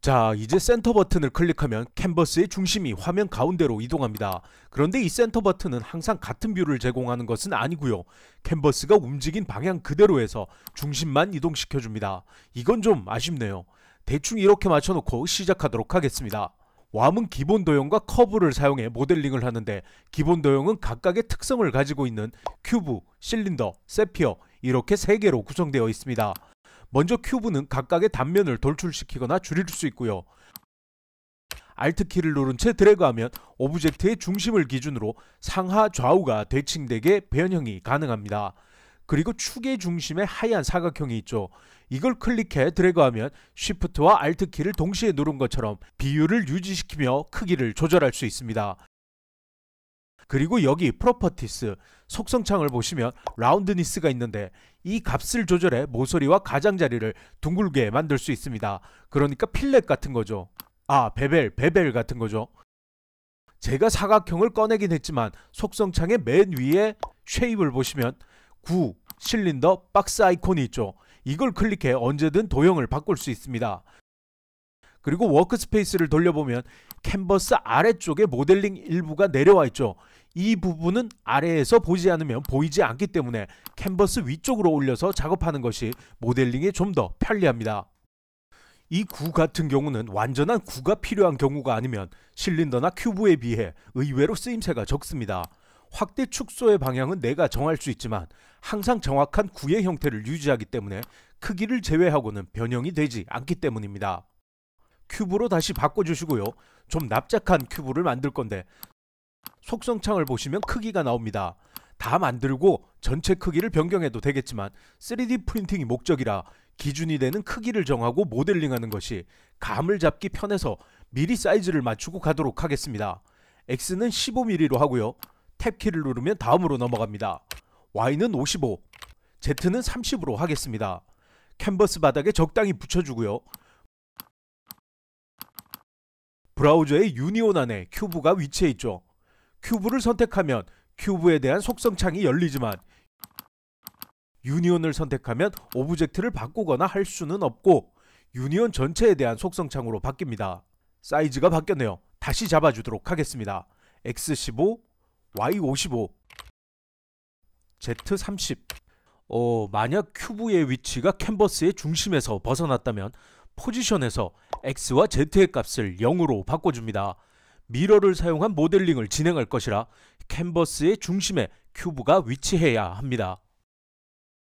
자, 이제 센터 버튼을 클릭하면 캔버스의 중심이 화면 가운데로 이동합니다. 그런데 이 센터 버튼은 항상 같은 뷰를 제공하는 것은 아니고요. 캔버스가 움직인 방향 그대로에서 중심만 이동시켜줍니다. 이건 좀 아쉽네요. 대충 이렇게 맞춰놓고 시작하도록 하겠습니다. 왬은 기본 도형과 커브를 사용해 모델링을 하는데, 기본 도형은 각각의 특성을 가지고 있는 큐브, 실린더, 세피어 이렇게 3개로 구성되어 있습니다. 먼저 큐브는 각각의 단면을 돌출시키거나 줄일 수 있고요. Alt키를 누른 채 드래그하면 오브젝트의 중심을 기준으로 상하 좌우가 대칭되게 변형이 가능합니다. 그리고 축의 중심에 하얀 사각형이 있죠. 이걸 클릭해 드래그하면 Shift와 Alt키를 동시에 누른 것처럼 비율을 유지시키며 크기를 조절할 수 있습니다. 그리고 여기 프로퍼티스, 속성창을 보시면 라운드니스가 있는데, 이 값을 조절해 모서리와 가장자리를 둥글게 만들 수 있습니다. 그러니까 필렛 같은 거죠. 베벨 같은 거죠. 제가 사각형을 꺼내긴 했지만 속성창의 맨 위에 쉐입을 보시면 실린더, 박스 아이콘이 있죠. 이걸 클릭해 언제든 도형을 바꿀 수 있습니다. 그리고 워크스페이스를 돌려보면 캔버스 아래쪽에 모델링 일부가 내려와 있죠. 이 부분은 아래에서 보지 않으면 보이지 않기 때문에 캔버스 위쪽으로 올려서 작업하는 것이 모델링에 좀 더 편리합니다. 이 구 같은 경우는 완전한 구가 필요한 경우가 아니면 실린더나 큐브에 비해 의외로 쓰임새가 적습니다. 확대 축소의 방향은 내가 정할 수 있지만 항상 정확한 구의 형태를 유지하기 때문에 크기를 제외하고는 변형이 되지 않기 때문입니다. 큐브로 다시 바꿔주시고요. 좀 납작한 큐브를 만들 건데, 속성창을 보시면 크기가 나옵니다. 다 만들고 전체 크기를 변경해도 되겠지만 3D 프린팅이 목적이라 기준이 되는 크기를 정하고 모델링하는 것이 감을 잡기 편해서 미리 사이즈를 맞추고 가도록 하겠습니다. X는 15mm로 하고요. 탭키를 누르면 다음으로 넘어갑니다. Y는 55, Z는 30으로 하겠습니다. 캔버스 바닥에 적당히 붙여주고요. 브라우저의 유니온 안에 큐브가 위치해 있죠. 큐브를 선택하면 큐브에 대한 속성창이 열리지만 유니온을 선택하면 오브젝트를 바꾸거나 할 수는 없고 유니온 전체에 대한 속성창으로 바뀝니다. 사이즈가 바뀌었네요. 다시 잡아주도록 하겠습니다. X15, Y55, Z30. 만약 큐브의 위치가 캔버스의 중심에서 벗어났다면 포지션에서 X와 Z의 값을 0으로 바꿔줍니다. 미러를 사용한 모델링을 진행할 것이라 캔버스의 중심에 큐브가 위치해야 합니다.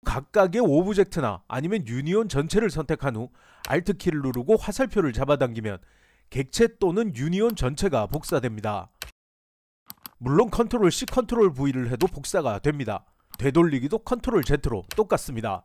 각각의 오브젝트나 아니면 유니온 전체를 선택한 후 Alt키를 누르고 화살표를 잡아당기면 객체 또는 유니온 전체가 복사됩니다. 물론 Ctrl+C, Ctrl+V를 해도 복사가 됩니다. 되돌리기도 Ctrl+Z로 똑같습니다.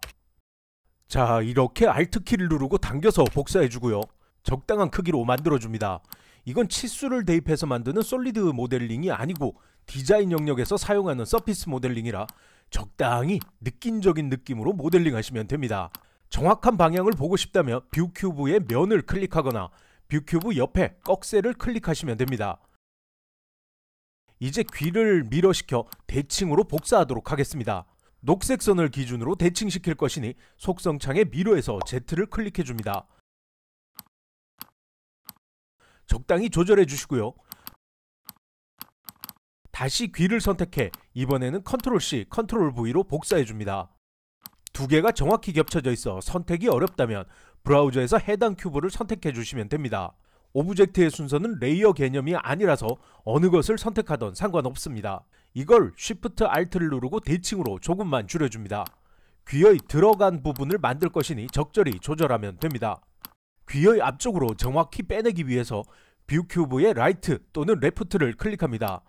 자, 이렇게 Alt키를 누르고 당겨서 복사해주고요. 적당한 크기로 만들어줍니다. 이건 치수를 대입해서 만드는 솔리드 모델링이 아니고 디자인 영역에서 사용하는 서피스 모델링이라 적당히 느낌적인 느낌으로 모델링 하시면 됩니다. 정확한 방향을 보고 싶다면 뷰 큐브의 면을 클릭하거나 뷰 큐브 옆에 꺽쇠를 클릭하시면 됩니다. 이제 귀를 미러시켜 대칭으로 복사하도록 하겠습니다. 녹색 선을 기준으로 대칭시킬 것이니 속성창의 미러에서 Z를 클릭해줍니다. 적당히 조절해 주시고요. 다시 귀를 선택해 이번에는 Ctrl+C, Ctrl+V로 복사해 줍니다. 두 개가 정확히 겹쳐져 있어 선택이 어렵다면 브라우저에서 해당 큐브를 선택해 주시면 됩니다. 오브젝트의 순서는 레이어 개념이 아니라서 어느 것을 선택하던 상관없습니다. 이걸 Shift Alt를 누르고 대칭으로 조금만 줄여줍니다. 귀의 들어간 부분을 만들 것이니 적절히 조절하면 됩니다. 귀의 앞쪽으로 정확히 빼내기 위해서 뷰 큐브의 라이트 또는 레프트를 클릭합니다.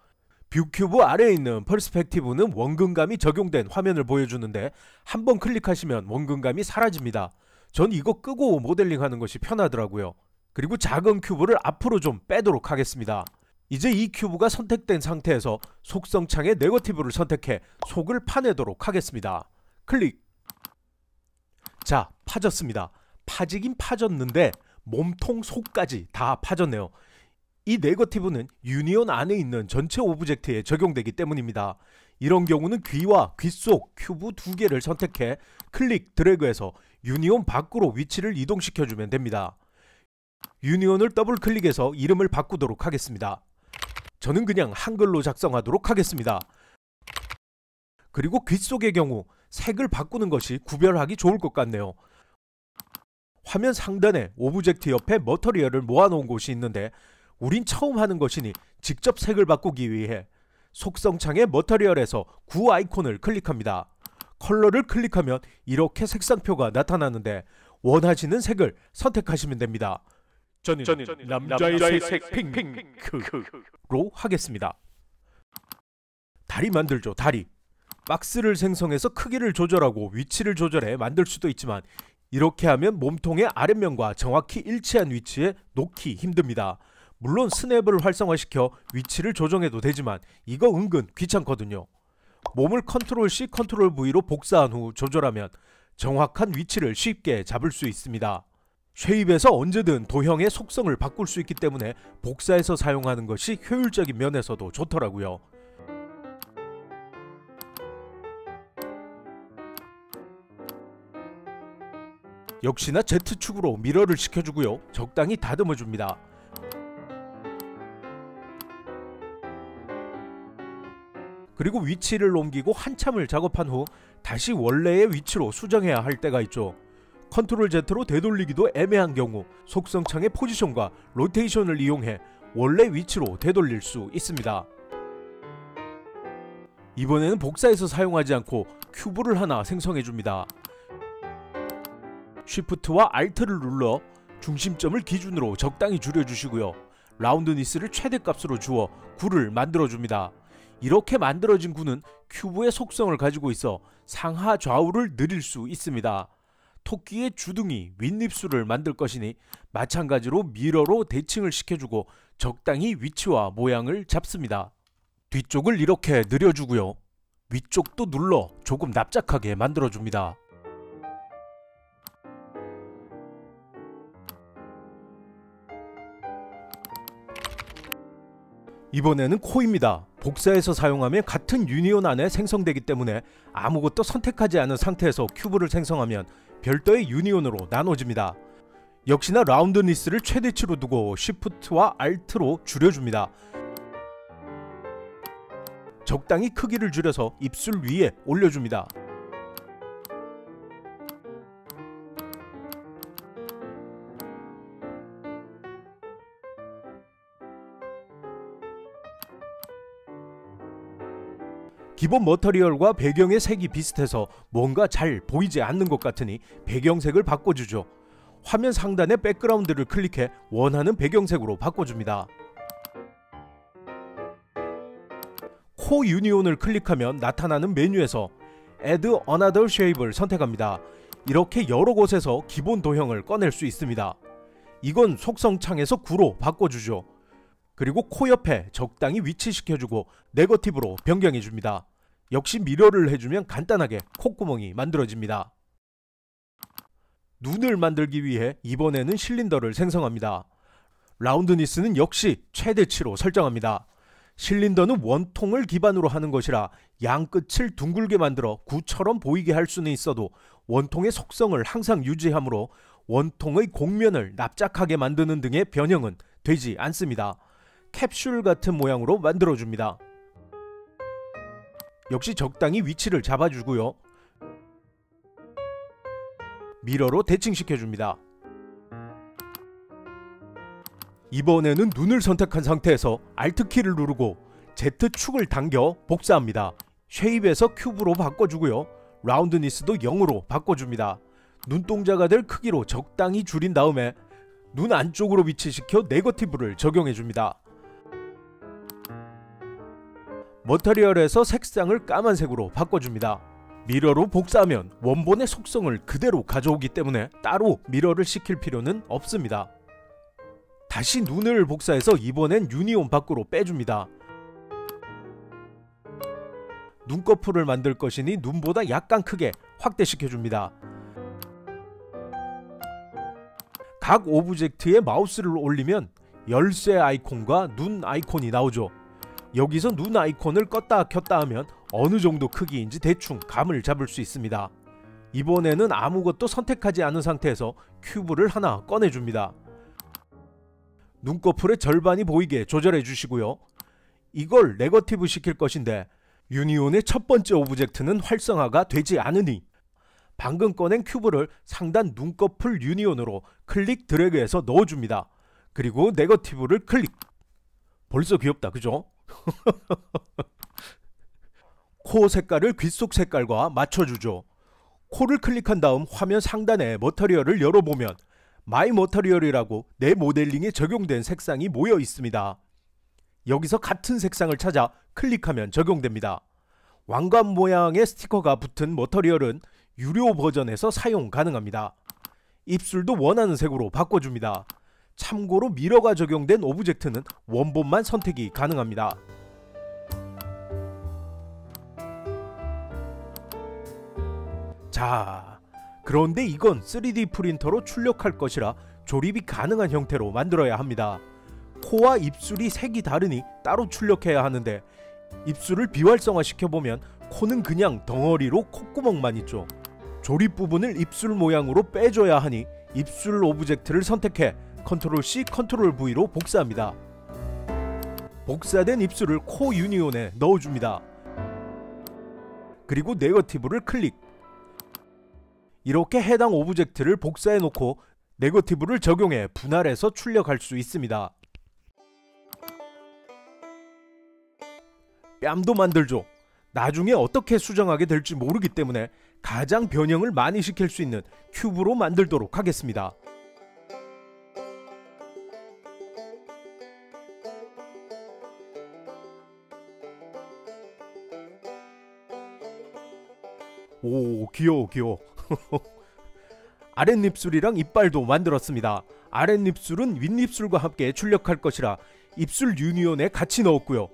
뷰 큐브 아래에 있는 퍼스펙티브는 원근감이 적용된 화면을 보여주는데 한번 클릭하시면 원근감이 사라집니다. 전 이거 끄고 모델링하는 것이 편하더라고요. 그리고 작은 큐브를 앞으로 좀 빼도록 하겠습니다. 이제 이 큐브가 선택된 상태에서 속성창의 네거티브를 선택해 속을 파내도록 하겠습니다. 클릭! 자, 파졌습니다. 파지긴 파졌는데 몸통 속까지 다 파졌네요. 이 네거티브는 유니온 안에 있는 전체 오브젝트에 적용되기 때문입니다. 이런 경우는 귀와 귀 속 큐브 두 개를 선택해 클릭, 드래그해서 유니온 밖으로 위치를 이동시켜주면 됩니다. 유니온을 더블 클릭해서 이름을 바꾸도록 하겠습니다. 저는 그냥 한글로 작성하도록 하겠습니다. 그리고 귓속의 경우 색을 바꾸는 것이 구별하기 좋을 것 같네요. 화면 상단에 오브젝트 옆에 머터리얼을 모아놓은 곳이 있는데 우린 처음 하는 것이니 직접 색을 바꾸기 위해 속성창의 머터리얼에서 구 아이콘을 클릭합니다. 컬러를 클릭하면 이렇게 색상표가 나타나는데 원하시는 색을 선택하시면 됩니다. 저는 남자의 색 핑크로 하겠습니다. 다리 만들죠. 다리. 박스를 생성해서 크기를 조절하고 위치를 조절해 만들 수도 있지만 이렇게 하면 몸통의 아랫면과 정확히 일치한 위치에 놓기 힘듭니다. 물론 스냅을 활성화시켜 위치를 조정해도 되지만 이거 은근 귀찮거든요. 몸을 컨트롤 C, 컨트롤 V로 복사한 후 조절하면 정확한 위치를 쉽게 잡을 수 있습니다. 쉐입에서 언제든 도형의 속성을 바꿀 수 있기 때문에 복사해서 사용하는 것이 효율적인 면에서도 좋더라고요. 역시나 Z축으로 미러를 시켜주고요. 적당히 다듬어줍니다. 그리고 위치를 옮기고 한참을 작업한 후 다시 원래의 위치로 수정해야 할 때가 있죠. 컨트롤 Z로 되돌리기도 애매한 경우 속성창의 포지션과 로테이션을 이용해 원래 위치로 되돌릴 수 있습니다. 이번에는 복사해서 사용하지 않고 큐브를 하나 생성해줍니다. 쉬프트와 Alt를 눌러 중심점을 기준으로 적당히 줄여주시고요. 라운드니스를 최대값으로 주어 구를 만들어줍니다. 이렇게 만들어진 구는 큐브의 속성을 가지고 있어 상하 좌우를 늘릴 수 있습니다. 토끼의 주둥이, 윗입술을 만들 것이니 마찬가지로 미러로 대칭을 시켜주고 적당히 위치와 모양을 잡습니다. 뒤쪽을 이렇게 늘려주고요. 위쪽도 눌러 조금 납작하게 만들어줍니다. 이번에는 코입니다. 복사해서 사용하면 같은 유니온 안에 생성되기 때문에 아무것도 선택하지 않은 상태에서 큐브를 생성하면 별도의 유니온으로 나눠집니다. 역시나 라운드니스를 최대치로 두고 쉬프트와 Alt로 줄여줍니다. 적당히 크기를 줄여서 입술 위에 올려줍니다. 기본 머터리얼과 배경의 색이 비슷해서 뭔가 잘 보이지 않는 것 같으니 배경색을 바꿔주죠. 화면 상단의 백그라운드를 클릭해 원하는 배경색으로 바꿔줍니다. 코 유니온을 클릭하면 나타나는 메뉴에서 Add Another Shape를 선택합니다. 이렇게 여러 곳에서 기본 도형을 꺼낼 수 있습니다. 이건 속성창에서 구로 바꿔주죠. 그리고 코 옆에 적당히 위치시켜주고 네거티브로 변경해줍니다. 역시 미러를 해주면 간단하게 콧구멍이 만들어집니다. 눈을 만들기 위해 이번에는 실린더를 생성합니다. 라운드니스는 역시 최대치로 설정합니다. 실린더는 원통을 기반으로 하는 것이라 양 끝을 둥글게 만들어 구처럼 보이게 할 수는 있어도 원통의 속성을 항상 유지하므로 원통의 곡면을 납작하게 만드는 등의 변형은 되지 않습니다. 캡슐 같은 모양으로 만들어줍니다. 역시 적당히 위치를 잡아주고요. 미러로 대칭시켜줍니다. 이번에는 눈을 선택한 상태에서 Alt키를 누르고 Z축을 당겨 복사합니다. 쉐입에서 큐브로 바꿔주고요. 라운드니스도 0으로 바꿔줍니다. 눈동자가 될 크기로 적당히 줄인 다음에 눈 안쪽으로 위치시켜 네거티브를 적용해줍니다. 머터리얼에서 색상을 까만색으로 바꿔줍니다. 미러로 복사하면 원본의 속성을 그대로 가져오기 때문에 따로 미러를 시킬 필요는 없습니다. 다시 눈을 복사해서 이번엔 유니온 밖으로 빼줍니다. 눈꺼풀을 만들 것이니 눈보다 약간 크게 확대시켜줍니다. 각 오브젝트에 마우스를 올리면 열쇠 아이콘과 눈 아이콘이 나오죠. 여기서 눈 아이콘을 껐다 켰다 하면 어느 정도 크기인지 대충 감을 잡을 수 있습니다. 이번에는 아무것도 선택하지 않은 상태에서 큐브를 하나 꺼내줍니다. 눈꺼풀의 절반이 보이게 조절해 주시고요. 이걸 네거티브 시킬 것인데 유니온의 첫 번째 오브젝트는 활성화가 되지 않으니 방금 꺼낸 큐브를 상단 눈꺼풀 유니온으로 클릭 드래그해서 넣어줍니다. 그리고 네거티브를 클릭. 벌써 귀엽다, 그죠? 코 색깔을 귓속 색깔과 맞춰주죠. 코를 클릭한 다음 화면 상단에 머터리얼을 열어보면 마이 머터리얼이라고 내 모델링에 적용된 색상이 모여 있습니다. 여기서 같은 색상을 찾아 클릭하면 적용됩니다. 왕관 모양의 스티커가 붙은 머터리얼은 유료 버전에서 사용 가능합니다. 입술도 원하는 색으로 바꿔줍니다. 참고로 미러가 적용된 오브젝트는 원본만 선택이 가능합니다. 자, 그런데 이건 3D 프린터로 출력할 것이라 조립이 가능한 형태로 만들어야 합니다. 코와 입술이 색이 다르니 따로 출력해야 하는데 입술을 비활성화 시켜보면 코는 그냥 덩어리로 콧구멍만 있죠. 조립 부분을 입술 모양으로 빼줘야 하니 입술 오브젝트를 선택해 컨트롤 C, 컨트롤 V로 복사합니다. 복사된 입술을 코 유니온에 넣어줍니다. 그리고 네거티브를 클릭. 이렇게 해당 오브젝트를 복사해 놓고 네거티브를 적용해 분할해서 출력할 수 있습니다. 뺨도 만들죠. 나중에 어떻게 수정하게 될지 모르기 때문에 가장 변형을 많이 시킬 수 있는 큐브로 만들도록 하겠습니다. 오, 귀여워 귀여워. 아랫입술이랑 이빨도 만들었습니다. 아랫입술은 윗입술과 함께 출력할 것이라 입술 유니온에 같이 넣었고요.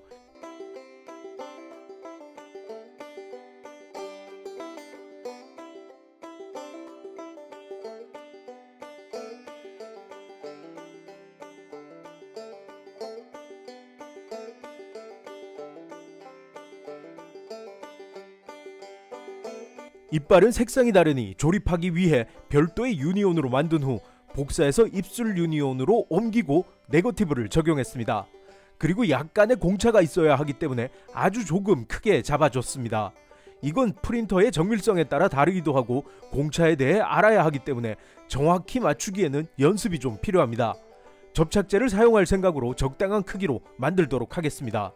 이빨은 색상이 다르니 조립하기 위해 별도의 유니온으로 만든 후 복사해서 입술 유니온으로 옮기고 네거티브를 적용했습니다. 그리고 약간의 공차가 있어야 하기 때문에 아주 조금 크게 잡아줬습니다. 이건 프린터의 정밀성에 따라 다르기도 하고 공차에 대해 알아야 하기 때문에 정확히 맞추기에는 연습이 좀 필요합니다. 접착제를 사용할 생각으로 적당한 크기로 만들도록 하겠습니다.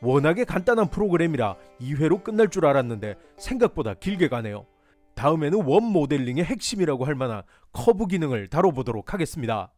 워낙에 간단한 프로그램이라 2회로 끝날 줄 알았는데 생각보다 길게 가네요. 다음에는 원 모델링의 핵심이라고 할 만한 커브 기능을 다뤄보도록 하겠습니다.